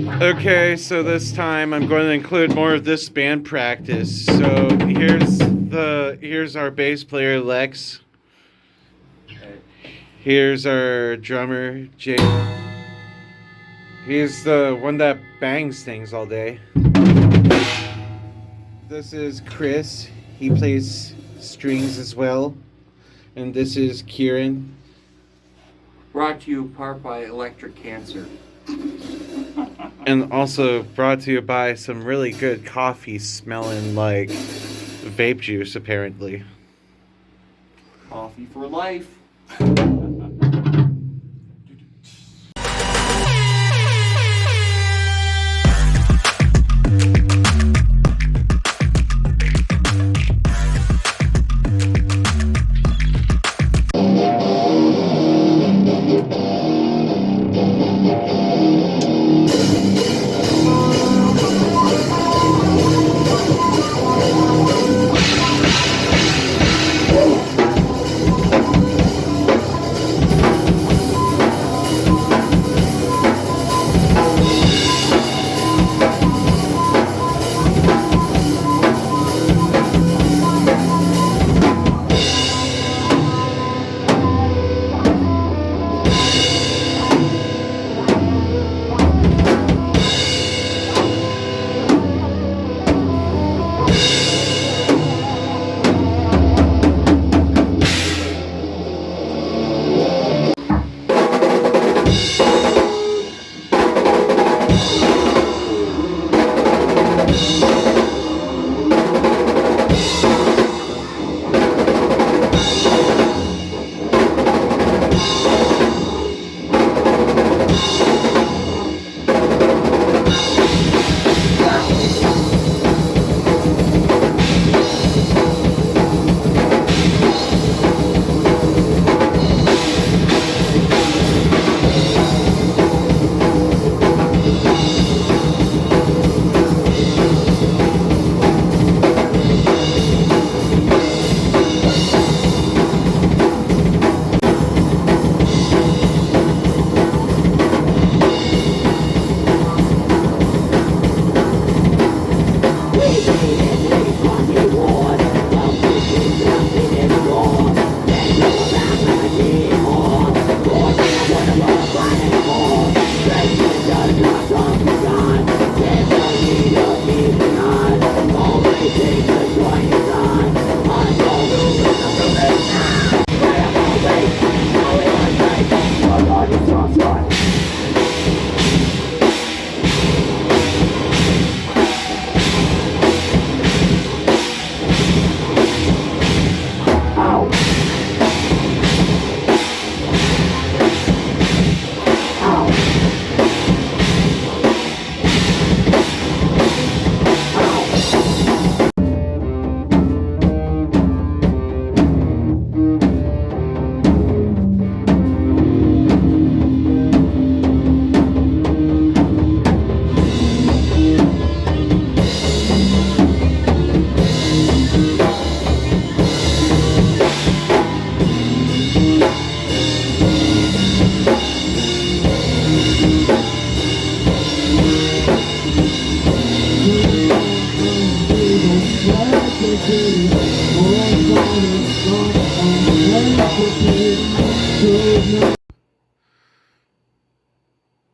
Okay, so this time I'm going to include more of this band practice. So here's our bass player Lex. Here's our drummer Jake. He's the one that bangs things all day. This is Chris. He plays strings as well. And this is Kieran. Brought to you part by electric cancer. And also brought to you by some really good coffee smelling like vape juice, apparently. Coffee for life.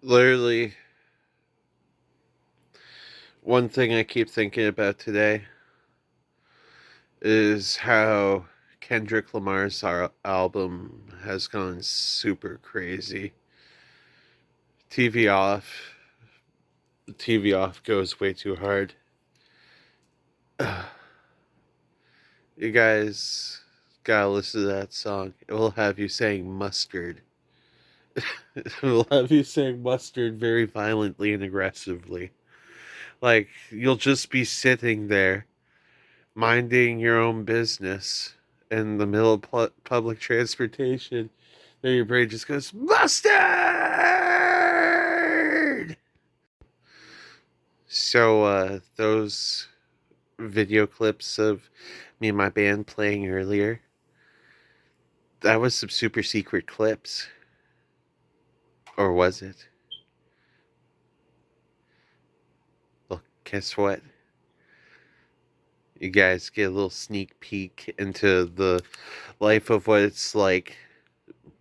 Literally, one thing I keep thinking about today is how Kendrick Lamar's album has gone super crazy. TV off. The TV off goes way too hard. You guys gotta listen to that song. It will have you saying mustard. It will have you saying mustard very violently and aggressively. Like, you'll just be sitting there, minding your own business in the middle of public transportation. Then your brain just goes, mustard! So, those video clips of me and my band playing earlier, that was some super secret clips. Or was it? guess what? You guys get a little sneak peek into the life of what it's like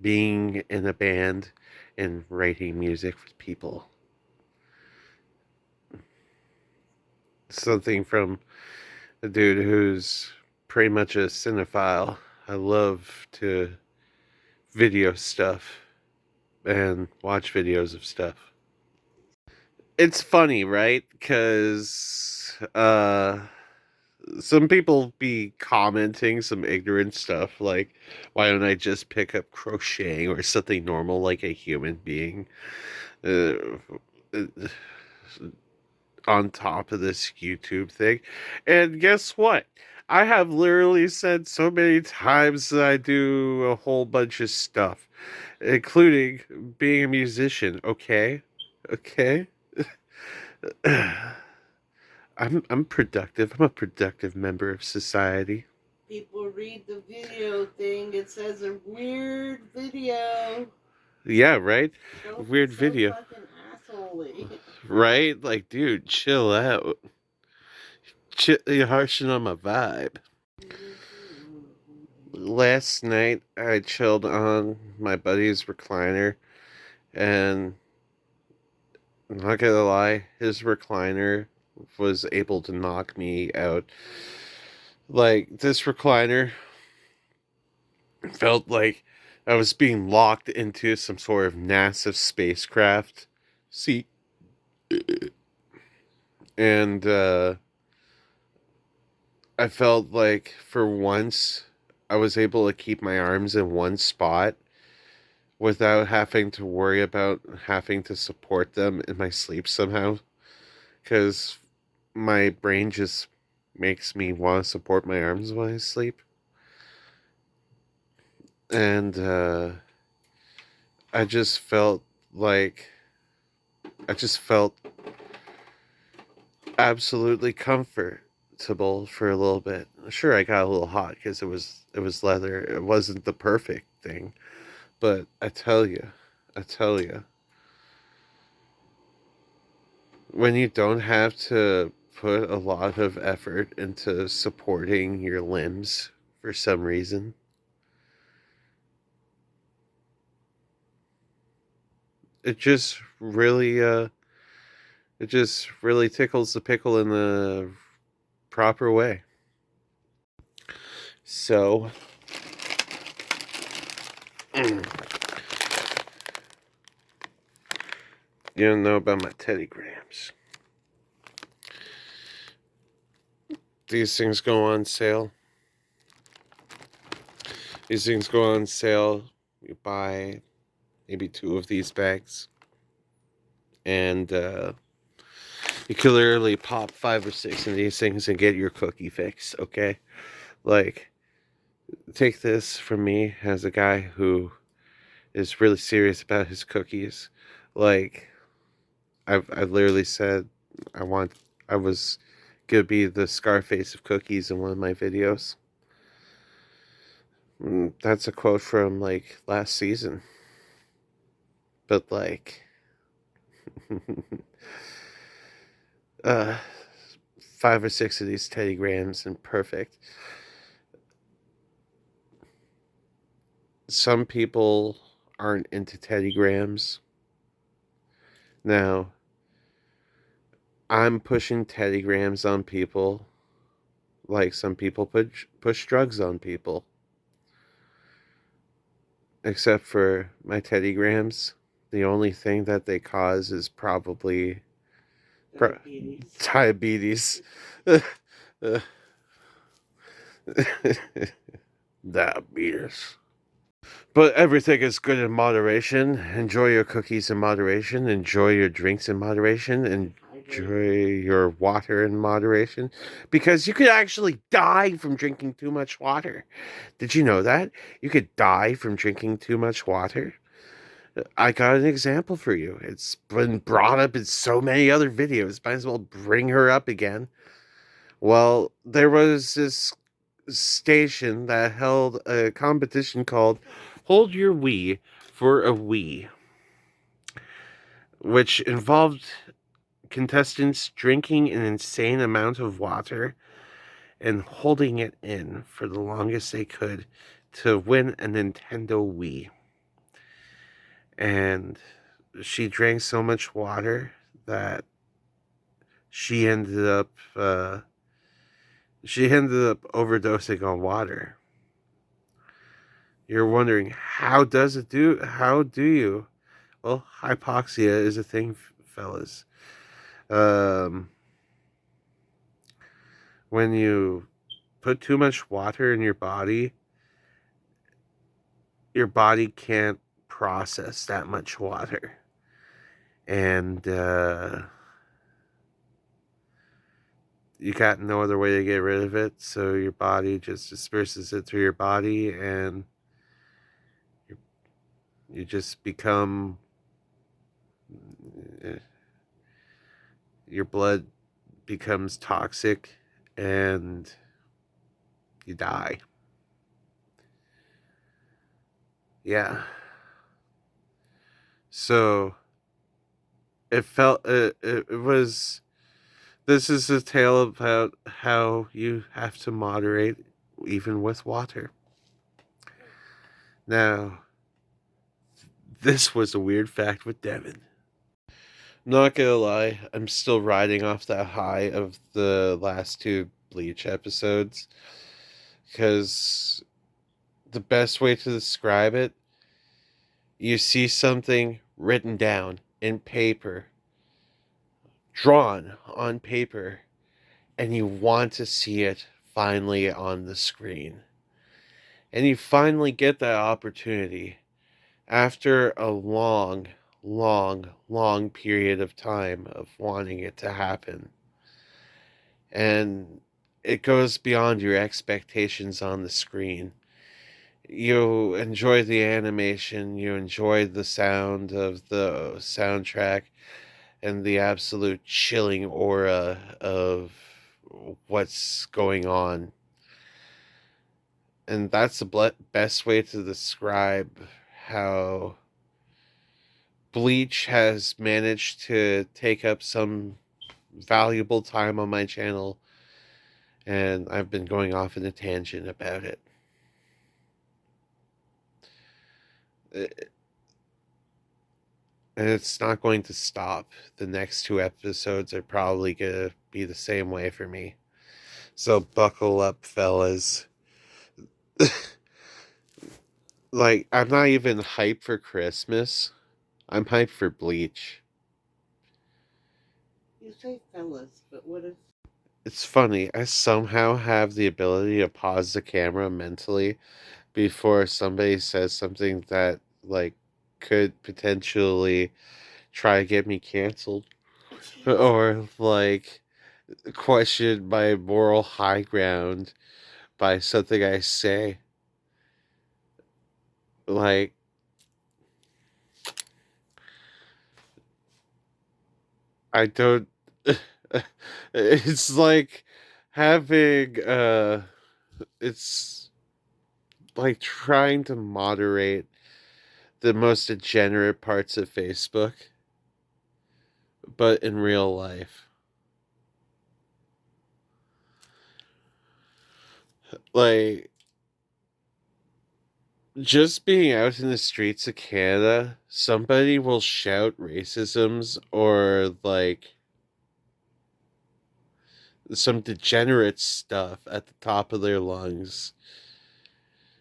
being in a band and writing music with people. Something from a dude who's pretty much a cinephile. I love to video stuff and watch videos of stuff. It's funny, right? Because some people be commenting some ignorant stuff like, why don't I just pick up crocheting or something normal like a human being? Uh, uh, on top of this YouTube thing. And guess what? I have literally said so many times that I do a whole bunch of stuff, including being a musician, okay? Okay? I'm productive. I'm a productive member of society. People read the video thing, it says a weird video. Yeah, right? Don't Weird be so video. fucking asshole-y. Right? Like, dude, chill out. You're harshing on my vibe. Last night, I chilled on my buddy's recliner, and I'm not gonna lie, his recliner was able to knock me out. Like, this recliner felt like I was being locked into some sort of NASA spacecraft seat. And I felt like for once I was able to keep my arms in one spot without having to worry about having to support them in my sleep somehow. Because my brain just makes me want to support my arms when I sleep. And I just felt like I just felt absolutely comfortable for a little bit. Sure, I got a little hot because it was leather. It wasn't the perfect thing, but I tell you, when you don't have to put a lot of effort into supporting your limbs for some reason, it just really it just really tickles the pickle in the proper way. So, you don't know about my Teddy Grahams. These things go on sale. These things go on sale. You buy maybe 2 of these bags, and you could literally pop 5 or 6 of these things and get your cookie fix. Okay, like, take this from me as a guy who is really serious about his cookies. Like, I've literally said I want I was gonna be the Scarface of cookies in one of my videos. That's a quote from like last season. But like uh 5 or 6 of these Teddy Grahams and perfect. Some people aren't into Teddy Grahams. Now, I'm pushing Teddy Grahams on people like some people push drugs on people. Except for my Teddy Grahams, the only thing that they cause is probably Diabetes. diabetes. Diabetes. But everything is good in moderation. Enjoy your cookies in moderation. Enjoy your drinks in moderation. Enjoy your water in moderation. Because you could actually die from drinking too much water. Did you know that? You could die from drinking too much water. I got an example for you. It's been brought up in so many other videos. Might as well bring her up again. Well, there was this station that held a competition called Hold Your Wee for a Wee, which involved contestants drinking an insane amount of water and holding it in for the longest they could to win a Nintendo Wii. And she drank so much water that she ended up overdosing on water. You're wondering, how do you? Well, hypoxia is a thing, fellas. Um, when you put too much water in your body can't process that much water. And you got no other way to get rid of it, so your body just disperses it through your body, and you just become uh, your blood becomes toxic and you die. Yeah. So it was. This is a tale about how you have to moderate even with water. Now, this was a weird fact with Devin. Not gonna lie, I'm still riding off that high of the last two Bleach episodes. Because the best way to describe it, you see something written down in paper, drawn on paper, and you want to see it finally on the screen. And you finally get that opportunity after a long, long period of time of wanting it to happen. And it goes beyond your expectations on the screen. You enjoy the animation, you enjoy the sound of the soundtrack, and the absolute chilling aura of what's going on. And that's the best way to describe how Bleach has managed to take up some valuable time on my channel, and I've been going off in a tangent about it. And it's not going to stop. The next two episodes are probably going to be the same way for me. So buckle up, fellas. Like, I'm not even hyped for Christmas. I'm hyped for Bleach. You say fellas, but what if It's funny, I somehow have the ability to pause the camera mentally before somebody says something that, like, could potentially try to get me canceled. Or, like, question my moral high ground by something I say. Like, I don't. It's like having. It's like trying to moderate the most degenerate parts of Facebook, but in real life. Like, just being out in the streets of Canada, somebody will shout racisms or, like, some degenerate stuff at the top of their lungs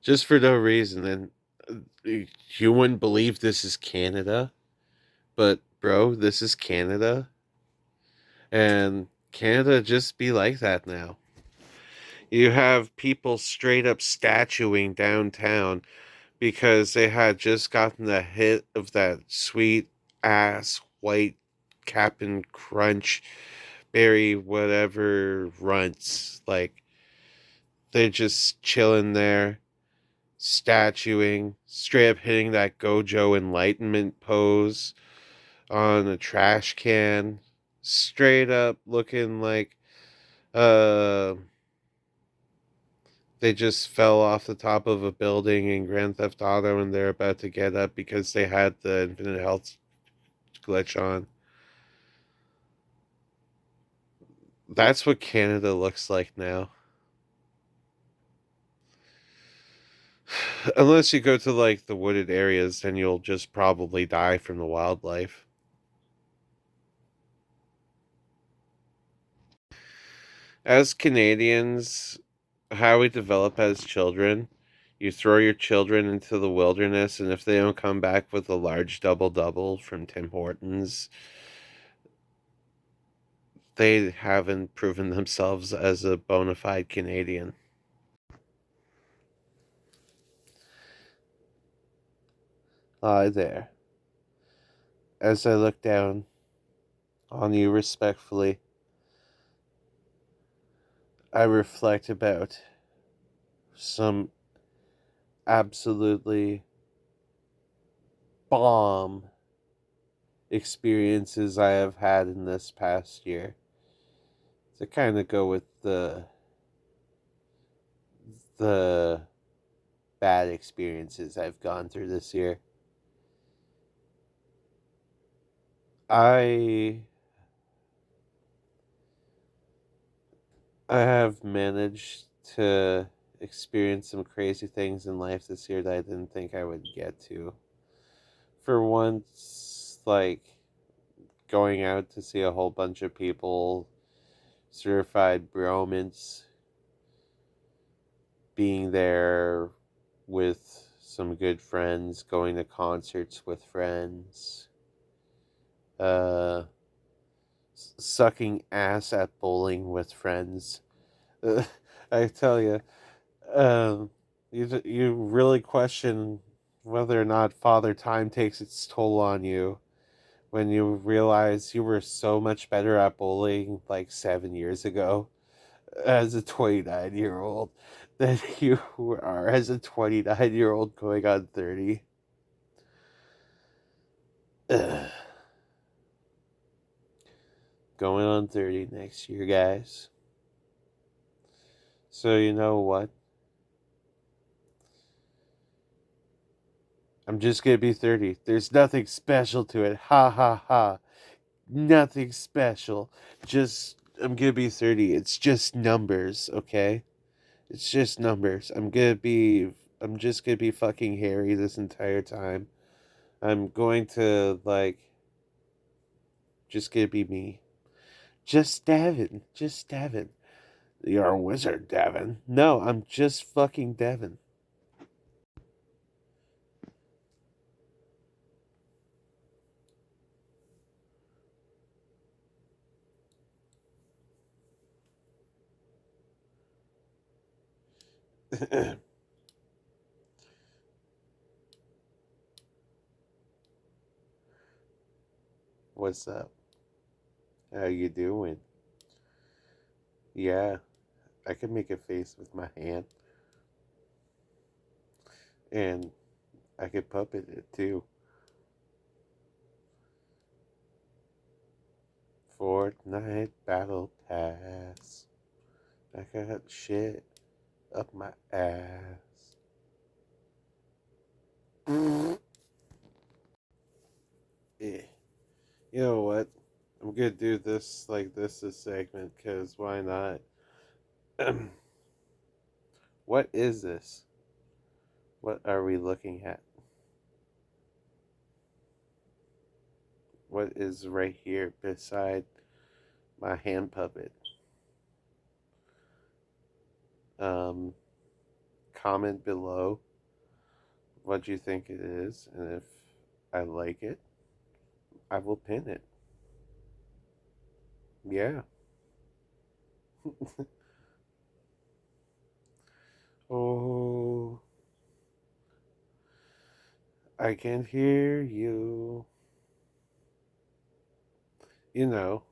just for no reason. And you wouldn't believe this is Canada, but bro, this is Canada. And Canada just be like that now. You have people straight up statuing downtown because they had just gotten the hit of that sweet ass white Cap'n Crunch berry whatever runts. Like, they're just chilling there, statuing, straight up hitting that Gojo Enlightenment pose on a trash can, straight up looking like uh they just fell off the top of a building in Grand Theft Auto and they're about to get up because they had the infinite health glitch on. That's what Canada looks like now. Unless you go to like the wooded areas, then you'll just probably die from the wildlife. As Canadians, how we develop as children, you throw your children into the wilderness, and if they don't come back with a large double double from Tim Hortons, they haven't proven themselves as a bona fide Canadian. Lie there. As I look down on you respectfully, I reflect about some absolutely bomb experiences I have had in this past year. To kind of go with the bad experiences I've gone through this year. I I have managed to experience some crazy things in life this year that I didn't think I would get to. For once, like going out to see a whole bunch of people, certified bromance, being there with some good friends, going to concerts with friends, uh, sucking ass at bowling with friends. I tell you, you really question whether or not Father Time takes its toll on you when you realize you were so much better at bowling like 7 years ago as a 29-year-old than you are as a 29-year-old going on 30. Ugh. Going on 30 next year, guys. So, you know what? I'm just gonna be 30. There's nothing special to it. Ha ha ha. Nothing special. Just, I'm gonna be 30. It's just numbers, okay? It's just numbers. I'm just gonna be fucking hairy this entire time. I'm going to, like, just gonna be me. Just Devin. Just Devin. You're a wizard, Devin. No, I'm just fucking Devin. What's up? How you doing? Yeah, I can make a face with my hand. And I could puppet it too. Fortnite Battle Pass. I got shit up my ass. Yeah. You know what? I'm gonna do this like this segment because why not? What is this? What are we looking at? What is right here beside my hand puppet? Um, Comment below what you think it is, and if I like it, I will pin it. Yeah. Oh, I can hear you. You know,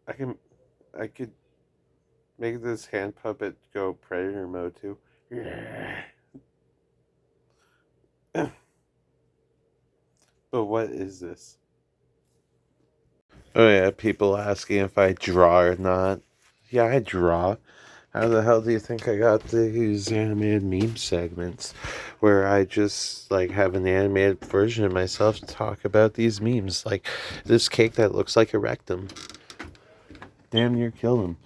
I can, I could make this hand puppet go predator mode too. Yeah. But what is this? Oh yeah, people asking if I draw or not. Yeah, I draw. How the hell do you think I got these animated meme segments where I just like have an animated version of myself talk about these memes? Like this cake that looks like a rectum. Damn near killed him.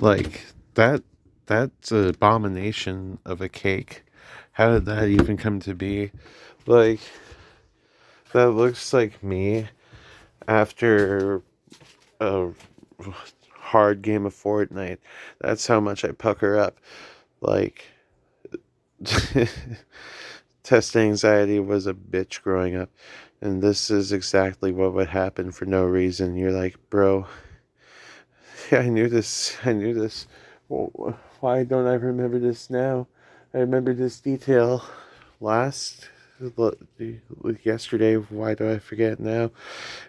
Like that's an abomination of a cake. How did that even come to be? Like that looks like me after a hard game of Fortnite. That's how much I pucker up. Like test anxiety was a bitch growing up, and this is exactly what would happen for no reason. You're like, bro, yeah, I knew this. I knew this. Why don't I remember this now? I remember this detail last yesterday. Why do I forget now?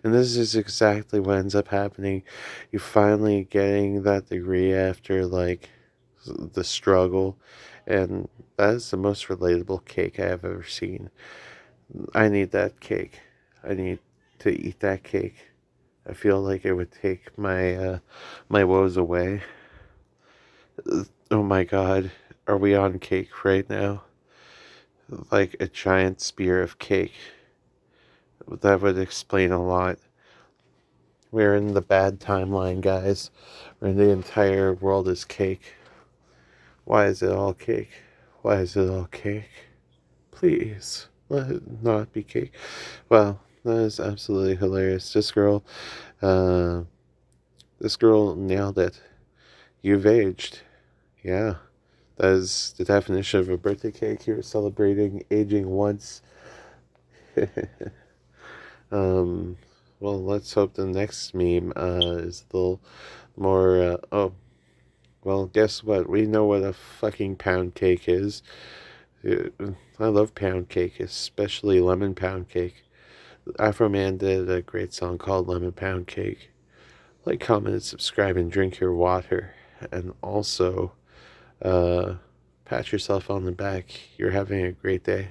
And this is exactly what ends up happening. You finally getting that degree after like the struggle, and that is the most relatable cake I have ever seen. I need that cake. I need to eat that cake. I feel like it would take my woes away. Oh my god, are we on cake right now? Like a giant spear of cake. That would explain a lot. We're in the bad timeline, guys. Where the entire world is cake. Why is it all cake? Why is it all cake? Please, let it not be cake. Well, that is absolutely hilarious. Uh, this girl nailed it. You've aged. Yeah, that is the definition of a birthday cake. You're celebrating aging once. um, well, let's hope the next meme is a little more. Oh, well, guess what? We know what a fucking pound cake is. I love pound cake, especially lemon pound cake. Afro Man did a great song called Lemon Pound Cake. Like, comment, and subscribe, and drink your water. And also, pat yourself on the back. You're having a great day.